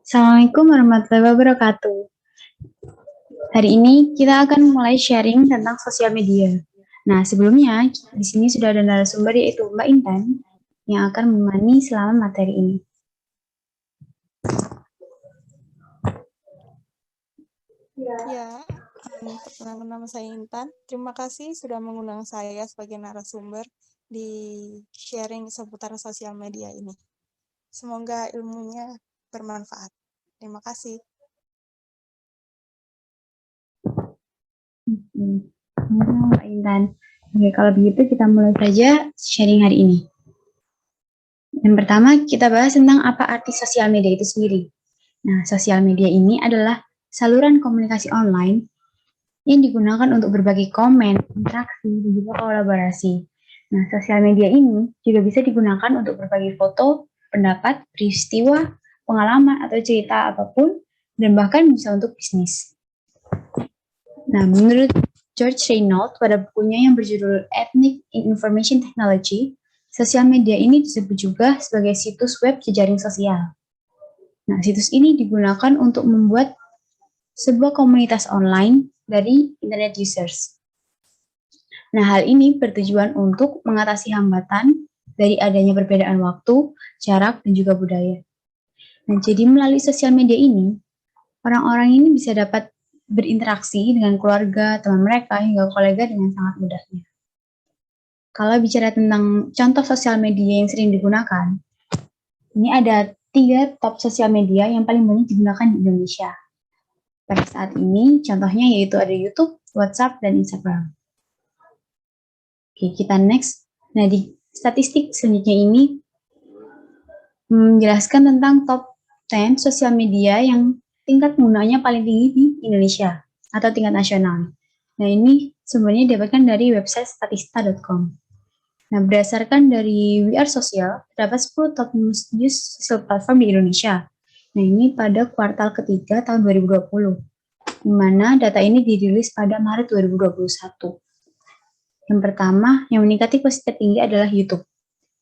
Assalamualaikum warahmatullahi wabarakatuh. Hari ini kita akan mulai sharing tentang sosial media. Nah, sebelumnya di sini sudah ada narasumber yaitu Mbak Intan yang akan menemani selama materi ini. Ya, perkenalkan nama saya Intan. Terima kasih sudah mengundang saya sebagai narasumber di sharing seputar sosial media ini. Semoga ilmunya bermanfaat. Terima kasih. Mbak Intan. Oke, kalau begitu kita mulai saja sharing hari ini. Yang pertama, kita bahas tentang apa arti sosial media itu sendiri. Nah, sosial media ini adalah saluran komunikasi online yang digunakan untuk berbagi komen, interaksi, dan juga kolaborasi. Nah, sosial media ini juga bisa digunakan untuk berbagi foto, pendapat, peristiwa, pengalaman, atau cerita apapun, dan bahkan bisa untuk bisnis. Nah, menurut George Reynolds pada bukunya yang berjudul Ethnic in Information Technology, sosial media ini disebut juga sebagai situs web jejaring sosial. Nah, situs ini digunakan untuk membuat sebuah komunitas online dari internet users. Nah, hal ini bertujuan untuk mengatasi hambatan dari adanya perbedaan waktu, jarak, dan juga budaya. Nah, jadi melalui sosial media ini, orang-orang ini bisa dapat berinteraksi dengan keluarga, teman mereka, hingga kolega dengan sangat mudahnya. Kalau bicara tentang contoh sosial media yang sering digunakan, ini ada 3 top sosial media yang paling banyak digunakan di Indonesia. Pada saat ini, contohnya yaitu ada YouTube, WhatsApp, dan Instagram. Oke, kita next. Nah, di statistik selanjutnya ini menjelaskan tentang top 10 sosial media yang tingkat penggunaannya paling tinggi di Indonesia atau tingkat nasional. Nah, ini sumbernya didapatkan dari website statista.com. Nah, berdasarkan dari We Are Social, terdapat 10 top news social platform di Indonesia. Nah, ini pada kuartal ketiga tahun 2020, di mana data ini dirilis pada Maret 2021. Yang pertama, yang meningkati posisi tertinggi adalah YouTube.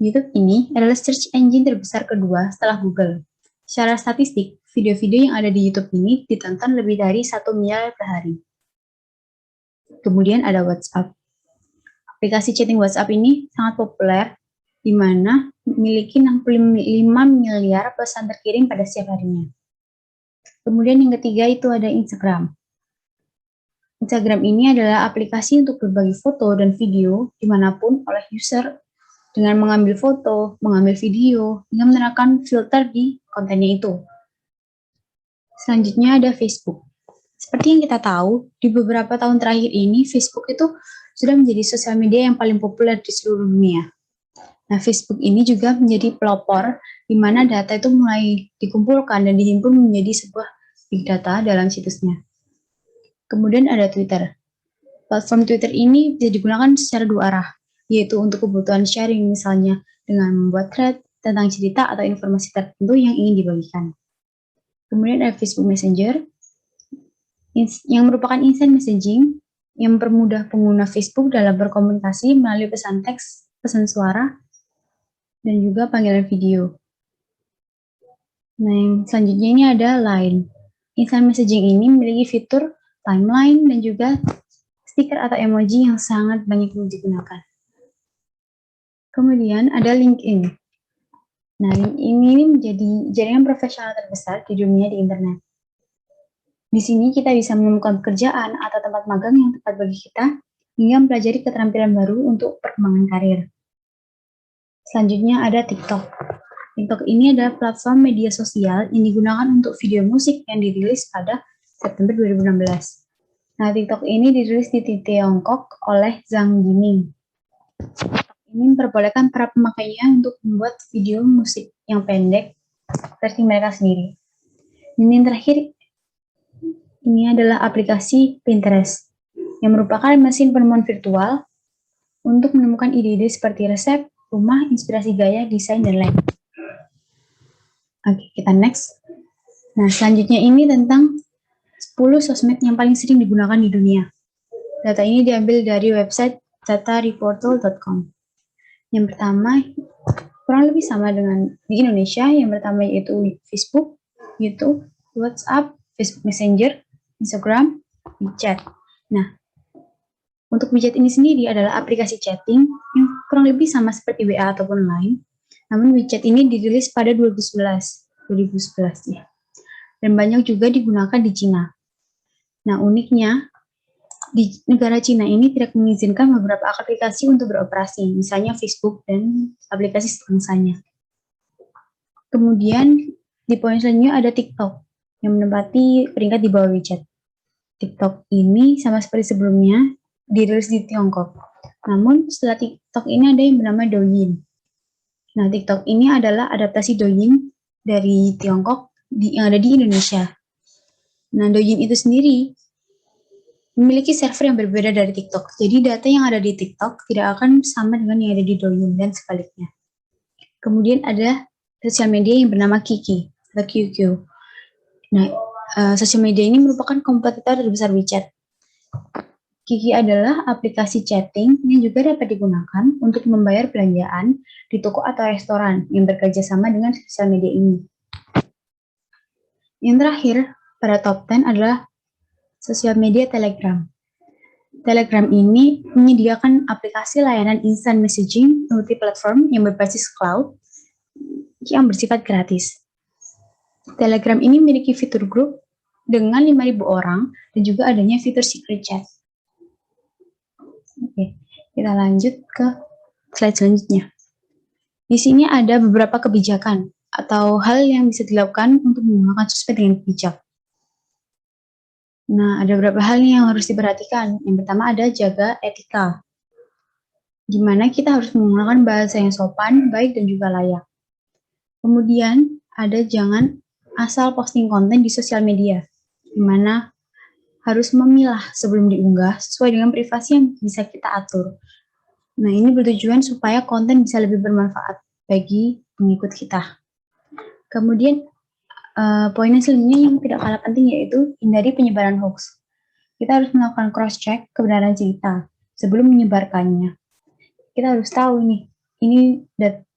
YouTube ini adalah search engine terbesar kedua setelah Google. Secara statistik, video-video yang ada di YouTube ini ditonton lebih dari 1 miliar per hari. Kemudian ada WhatsApp. Aplikasi chatting WhatsApp ini sangat populer, di mana memiliki 65 miliar pesan terkirim pada setiap harinya. Kemudian yang ketiga itu ada Instagram. Instagram ini adalah aplikasi untuk berbagi foto dan video dimanapun oleh user dengan mengambil foto, mengambil video, hingga menerapkan filter di kontennya itu. Selanjutnya ada Facebook. Seperti yang kita tahu, di beberapa tahun terakhir ini, Facebook itu sudah menjadi sosial media yang paling populer di seluruh dunia. Nah, Facebook ini juga menjadi pelopor di mana data itu mulai dikumpulkan dan dihimpun menjadi sebuah big data dalam situsnya. Kemudian ada Twitter. Platform Twitter ini bisa digunakan secara dua arah, yaitu untuk kebutuhan sharing misalnya dengan membuat thread tentang cerita atau informasi tertentu yang ingin dibagikan. Kemudian ada Facebook Messenger, yang merupakan instant messaging yang mempermudah pengguna Facebook dalam berkomunikasi melalui pesan teks, pesan suara, dan juga panggilan video. Nah, yang selanjutnya ini ada Line. Instant messaging ini memiliki fitur timeline dan juga stiker atau emoji yang sangat banyak digunakan. Kemudian ada LinkedIn. Nah, ini menjadi jaringan profesional terbesar di dunia di internet. Di sini kita bisa menemukan pekerjaan atau tempat magang yang tepat bagi kita, hingga mempelajari keterampilan baru untuk perkembangan karir. Selanjutnya ada TikTok. TikTok ini adalah platform media sosial yang digunakan untuk video musik yang dirilis pada September 2016. Nah, TikTok ini dirilis di Tiongkok oleh Zhang Yiming. Ini memperbolehkan para pemakainya untuk membuat video musik yang pendek versi mereka sendiri. Dan yang terakhir, ini adalah aplikasi Pinterest, yang merupakan mesin penemuan virtual untuk menemukan ide-ide seperti resep, rumah, inspirasi gaya, desain, dan lain. Oke, kita next. Nah, selanjutnya ini tentang 10 sosmed yang paling sering digunakan di dunia. Data ini diambil dari website datareportal.com. Yang pertama, kurang lebih sama dengan di Indonesia. Yang pertama yaitu Facebook, yaitu WhatsApp, Facebook Messenger, Instagram, WeChat. Nah, untuk WeChat ini sendiri adalah aplikasi chatting yang kurang lebih sama seperti WA ataupun Line. Namun WeChat ini dirilis pada 2011 ya. Dan banyak juga digunakan di Cina. Nah, uniknya di negara Cina ini tidak mengizinkan beberapa aplikasi untuk beroperasi, misalnya Facebook dan aplikasi sebangsanya. Kemudian di poin selanjutnya ada TikTok yang menempati peringkat di bawah WeChat. TikTok ini sama seperti sebelumnya dirilis di Tiongkok. Namun setelah TikTok ini ada yang bernama Douyin. Nah, TikTok ini adalah adaptasi Douyin dari Tiongkok yang ada di Indonesia. Nah, Douyin itu sendiri memiliki server yang berbeda dari TikTok. Jadi data yang ada di TikTok tidak akan sama dengan yang ada di Douyin dan sebaliknya. Kemudian ada sosial media yang bernama Kiki atau QQ. Nah, sosial media ini merupakan kompetitor terbesar WeChat. Kiki adalah aplikasi chatting yang juga dapat digunakan untuk membayar belanjaan di toko atau restoran yang bekerja sama dengan sosial media ini. Yang terakhir, pada top 10 adalah sosial media Telegram. Telegram ini menyediakan aplikasi layanan instant messaging multi-platform yang berbasis cloud yang bersifat gratis. Telegram ini memiliki fitur grup dengan 5.000 orang dan juga adanya fitur secret chat. Oke, kita lanjut ke slide selanjutnya. Di sini ada beberapa kebijakan atau hal yang bisa dilakukan untuk menggunakan sosmed dengan bijak. Nah, ada beberapa hal yang harus diperhatikan. Yang pertama ada jaga etika, di mana kita harus menggunakan bahasa yang sopan, baik, dan juga layak. Kemudian ada jangan asal posting konten di sosial media, di mana harus memilah sebelum diunggah sesuai dengan privasi yang bisa kita atur. Nah, ini bertujuan supaya konten bisa lebih bermanfaat bagi pengikut kita. Kemudian, poin selanjutnya yang tidak kalah penting yaitu hindari penyebaran hoax. Kita harus melakukan cross-check kebenaran cerita sebelum menyebarkannya. Kita harus tahu nih, ini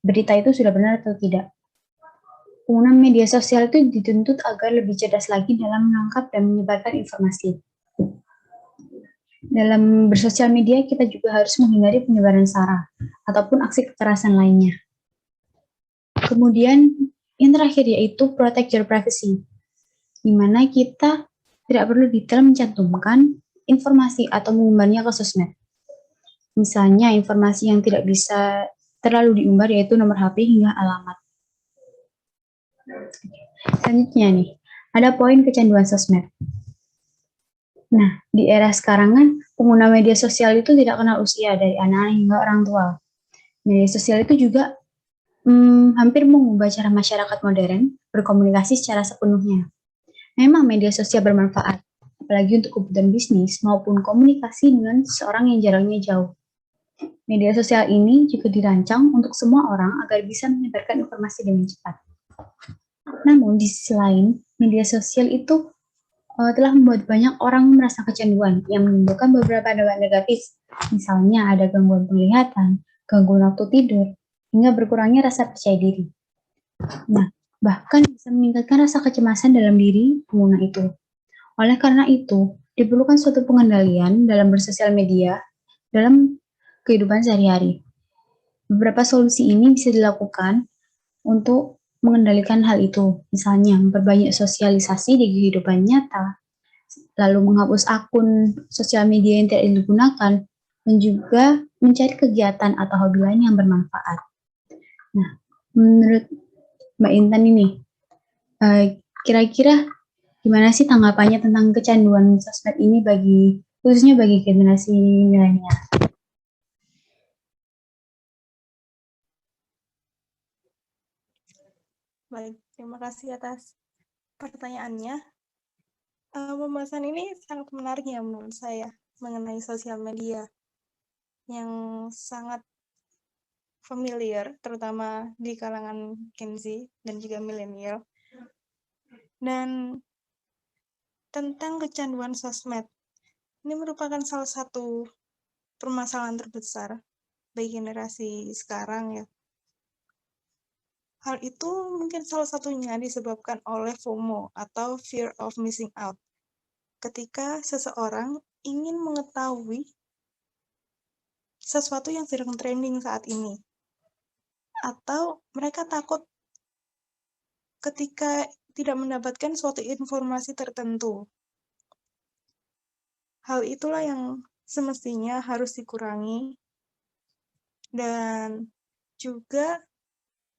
berita itu sudah benar atau tidak. Pengguna media sosial itu dituntut agar lebih cerdas lagi dalam menangkap dan menyebarkan informasi. Dalam bersosial media, kita juga harus menghindari penyebaran sara ataupun aksi kekerasan lainnya. Kemudian, yang terakhir yaitu protect your privacy, di mana kita tidak perlu detail mencantumkan informasi atau mengumbarnya ke sosmed. Misalnya, informasi yang tidak bisa terlalu diumbar yaitu nomor HP hingga alamat. Selanjutnya nih, ada poin kecanduan sosmed. Nah, di era sekarang kan, pengguna media sosial itu tidak kenal usia dari anak-anak hingga orang tua. Media sosial itu juga hampir mengubah cara masyarakat modern berkomunikasi secara sepenuhnya. Memang media sosial bermanfaat, apalagi untuk kebutuhan bisnis maupun komunikasi dengan seseorang yang jaraknya jauh. Media sosial ini juga dirancang untuk semua orang agar bisa menyebarkan informasi dengan cepat. Namun, di sisi lain, media sosial itu telah membuat banyak orang merasa kecanduan yang menimbulkan beberapa dampak negatif. Misalnya ada gangguan penglihatan, gangguan waktu tidur, hingga berkurangnya rasa percaya diri. Nah, bahkan bisa meningkatkan rasa kecemasan dalam diri pengguna itu. Oleh karena itu, diperlukan suatu pengendalian dalam bersosial media dalam kehidupan sehari-hari. Beberapa solusi ini bisa dilakukan untuk mengendalikan hal itu, misalnya memperbanyak sosialisasi di kehidupan nyata, lalu menghapus akun sosial media yang tidak digunakan, dan juga mencari kegiatan atau hobi lain yang bermanfaat. Nah, menurut Mbak Intan ini, kira-kira gimana sih tanggapannya tentang kecanduan sosmed ini khususnya bagi generasi milenial? Baik, terima kasih atas pertanyaannya. Pembahasan ini sangat menarik ya menurut saya mengenai sosial media yang sangat familiar, terutama di kalangan Gen Z dan juga milenial. Dan tentang kecanduan sosmed, ini merupakan salah satu permasalahan terbesar bagi generasi sekarang ya. Hal itu mungkin salah satunya disebabkan oleh FOMO atau fear of missing out. Ketika seseorang ingin mengetahui sesuatu yang sedang trending saat ini, atau mereka takut ketika tidak mendapatkan suatu informasi tertentu. Hal itulah yang semestinya harus dikurangi, dan juga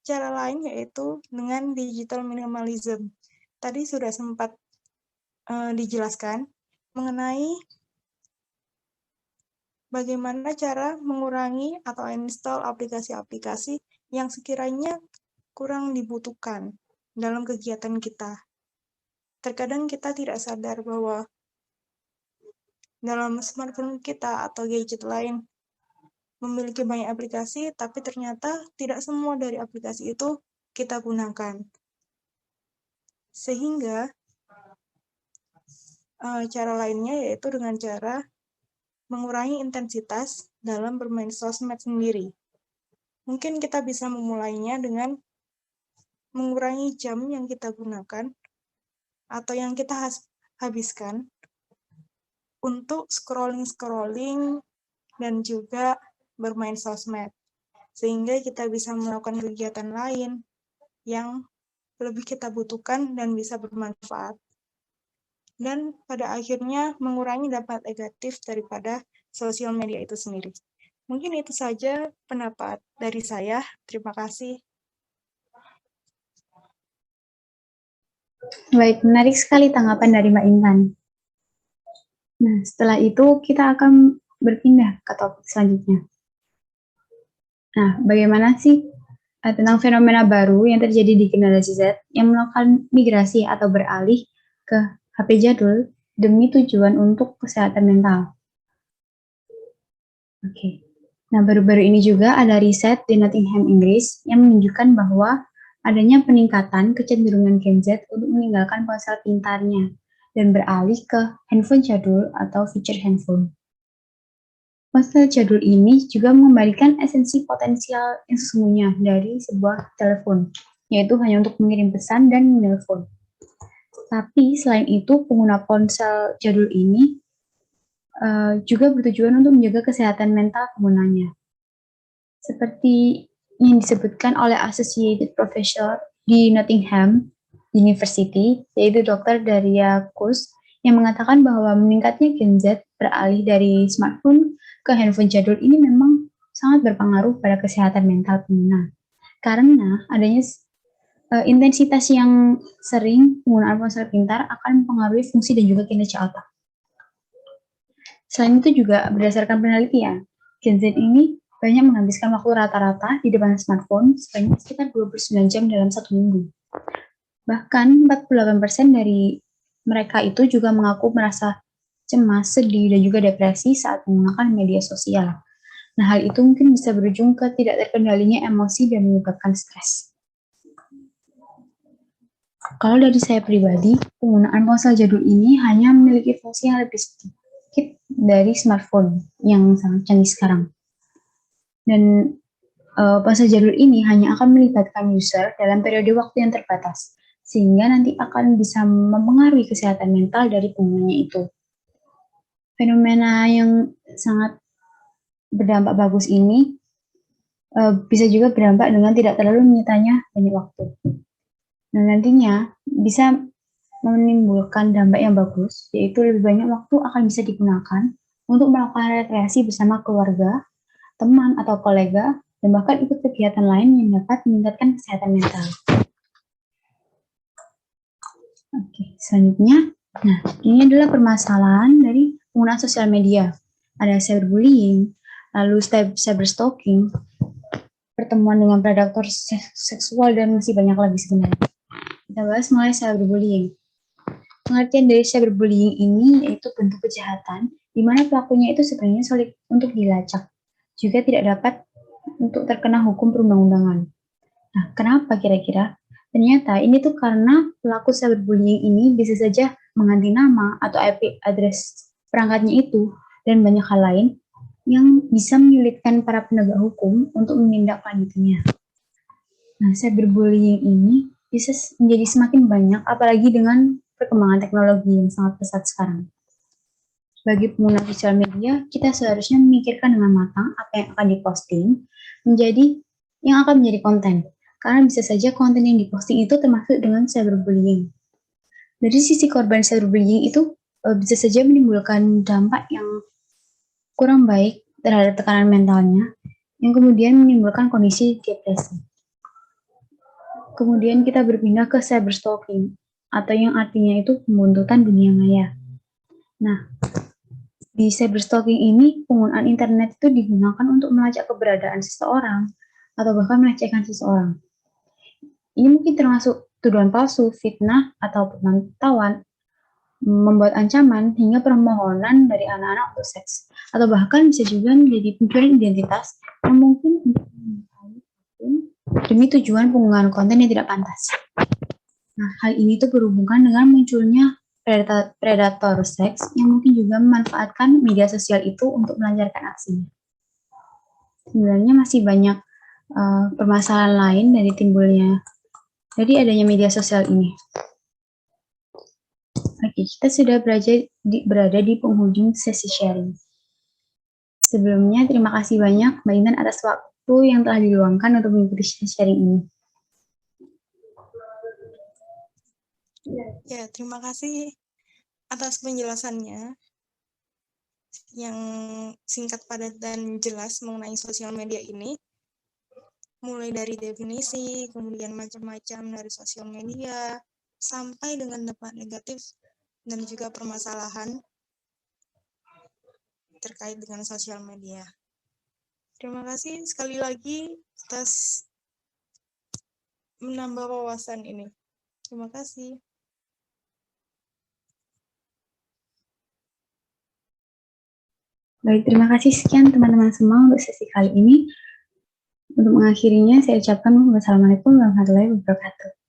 cara lain yaitu dengan digital minimalism. Tadi sudah sempat dijelaskan mengenai bagaimana cara mengurangi atau install aplikasi-aplikasi yang sekiranya kurang dibutuhkan dalam kegiatan kita. Terkadang kita tidak sadar bahwa dalam smartphone kita atau gadget lain memiliki banyak aplikasi, tapi ternyata tidak semua dari aplikasi itu kita gunakan. Sehingga cara lainnya yaitu dengan cara mengurangi intensitas dalam bermain sosmed sendiri. Mungkin kita bisa memulainya dengan mengurangi jam yang kita gunakan atau yang kita habiskan untuk scrolling dan juga bermain sosmed. Sehingga kita bisa melakukan kegiatan lain yang lebih kita butuhkan dan bisa bermanfaat. Dan pada akhirnya mengurangi dampak negatif daripada sosial media itu sendiri. Mungkin itu saja pendapat dari saya. Terima kasih. Baik, menarik sekali tanggapan dari Mbak Intan. Nah, setelah itu kita akan berpindah ke topik selanjutnya. Nah, bagaimana sih tentang fenomena baru yang terjadi di generasi Z yang melakukan migrasi atau beralih ke HP jadul demi tujuan untuk kesehatan mental. Oke. Nah, baru-baru ini juga ada riset di Nottingham, Inggris yang menunjukkan bahwa adanya peningkatan kecenderungan Gen Z untuk meninggalkan ponsel pintarnya dan beralih ke handphone jadul atau feature handphone. Ponsel jadul ini juga mengembalikan esensi potensial yang sesungguhnya dari sebuah telepon, yaitu hanya untuk mengirim pesan dan menelpon. Tapi selain itu, pengguna ponsel jadul ini juga bertujuan untuk menjaga kesehatan mental penggunanya. Seperti yang disebutkan oleh Associated Professor di Nottingham University, yaitu Dr. Daria Kus, yang mengatakan bahwa meningkatnya Gen Z beralih dari smartphone ke handphone jadul ini memang sangat berpengaruh pada kesehatan mental pengguna. Karena adanya intensitas yang sering penggunaan ponsel pintar akan mempengaruhi fungsi dan juga kinerja otak. Selain itu juga berdasarkan penelitian, Gen Z ini banyak menghabiskan waktu rata-rata di depan smartphone sebanyak sekitar 29 jam dalam satu minggu. Bahkan 48% dari mereka itu juga mengaku merasa cemas, sedih, dan juga depresi saat menggunakan media sosial. Nah, hal itu mungkin bisa berujung ke tidak terkendalinya emosi dan menyebabkan stres. Kalau dari saya pribadi, penggunaan ponsel jadul ini hanya memiliki fungsi yang lebih sedikit dari smartphone yang sangat canggih sekarang. Dan ponsel jadul ini hanya akan melibatkan user dalam periode waktu yang terbatas, sehingga nanti akan bisa mempengaruhi kesehatan mental dari penggunanya itu. Fenomena yang sangat berdampak bagus ini bisa juga berdampak dengan tidak terlalu menyitanya banyak waktu. Nah, nantinya bisa menimbulkan dampak yang bagus, yaitu lebih banyak waktu akan bisa digunakan untuk melakukan rekreasi bersama keluarga, teman atau kolega, dan bahkan ikut kegiatan lain yang dapat meningkatkan kesehatan mental. Oke, selanjutnya, nah ini adalah permasalahan dari penggunaan sosial media. Ada cyberbullying, lalu cyberstalking, pertemuan dengan predator seksual, dan masih banyak lagi sebenarnya. Kita bahas mulai cyberbullying. Pengertian dari cyberbullying ini yaitu bentuk kejahatan di mana pelakunya itu sebenarnya sulit untuk dilacak, juga tidak dapat untuk terkena hukum perundang-undangan. Nah, kenapa kira-kira? Ternyata ini tuh karena pelaku cyberbullying ini bisa saja mengganti nama atau IP address perangkatnya itu dan banyak hal lain yang bisa menyulitkan para penegak hukum untuk menindaklanjutinya. Nah, cyberbullying ini bisa menjadi semakin banyak, apalagi dengan perkembangan teknologi yang sangat pesat sekarang. Sebagai pengguna sosial media, kita seharusnya memikirkan dengan matang apa yang akan diposting yang akan menjadi konten. Karena bisa saja konten yang diposting itu termasuk dengan cyberbullying. Dari sisi korban cyberbullying itu bisa saja menimbulkan dampak yang kurang baik terhadap tekanan mentalnya, yang kemudian menimbulkan kondisi depresi. Kemudian kita berpindah ke cyberstalking, atau yang artinya itu pembuntutan dunia maya. Nah, di cyberstalking ini, penggunaan internet itu digunakan untuk melacak keberadaan seseorang, atau bahkan melecehkan seseorang. Ini mungkin termasuk tuduhan palsu, fitnah, atau pemantauan, membuat ancaman hingga permohonan dari anak-anak untuk seks, atau bahkan bisa juga menjadi pencurian identitas yang mungkin demi tujuan penggunaan konten yang tidak pantas. Nah, hal ini tuh berhubungan dengan munculnya predator seks yang mungkin juga memanfaatkan media sosial itu untuk melancarkan aksinya. Sebenarnya masih banyak permasalahan lain dari adanya media sosial ini. Oke, kita sudah berada di penghujung sesi sharing. Sebelumnya, terima kasih banyak Mbak Intan atas waktu yang telah diluangkan untuk mengikuti sharing ini. Ya, terima kasih atas penjelasannya yang singkat, padat, dan jelas mengenai sosial media ini. Mulai dari definisi, kemudian macam-macam dari sosial media, sampai dengan dampak negatif dan juga permasalahan terkait dengan sosial media. Terima kasih sekali lagi atas menambah wawasan ini. Terima kasih. Baik, terima kasih sekian teman-teman semua untuk sesi kali ini. Untuk mengakhirinya, saya ucapkan wassalamualaikum warahmatullahi wabarakatuh.